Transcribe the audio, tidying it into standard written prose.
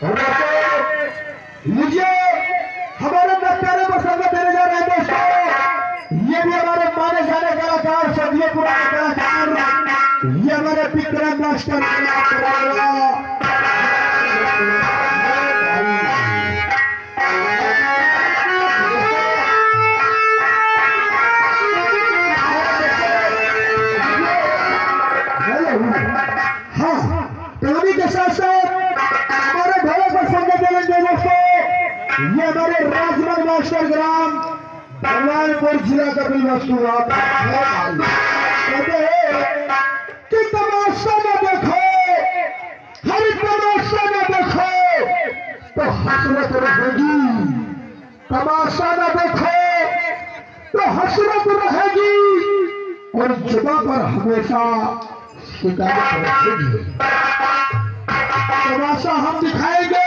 और लीजिए हमारे प्यारे प्रसंग देने जा रहे हैं दोस्तों। ये भी हमारे माने जाने कलाकार, सदियों पुराने कलाकार, ये हमारे विक्रम मास्टर कहानी के साथ साथ हमारे ढोलक पर संगत देंगे दोस्तों। ये हमारे राजमन मास्टर ग्राम भगवानपुर जिला कपिल वस्तु कहते हैं कि तमाशा न देखो, हर तमाशा न देखो तो हसरत रहेगी, तमाशा न देखो तो हसरत रहेगी और जुबा पर हमेशा शिकायत रहेगी। तमाशा हम दिखाएंगे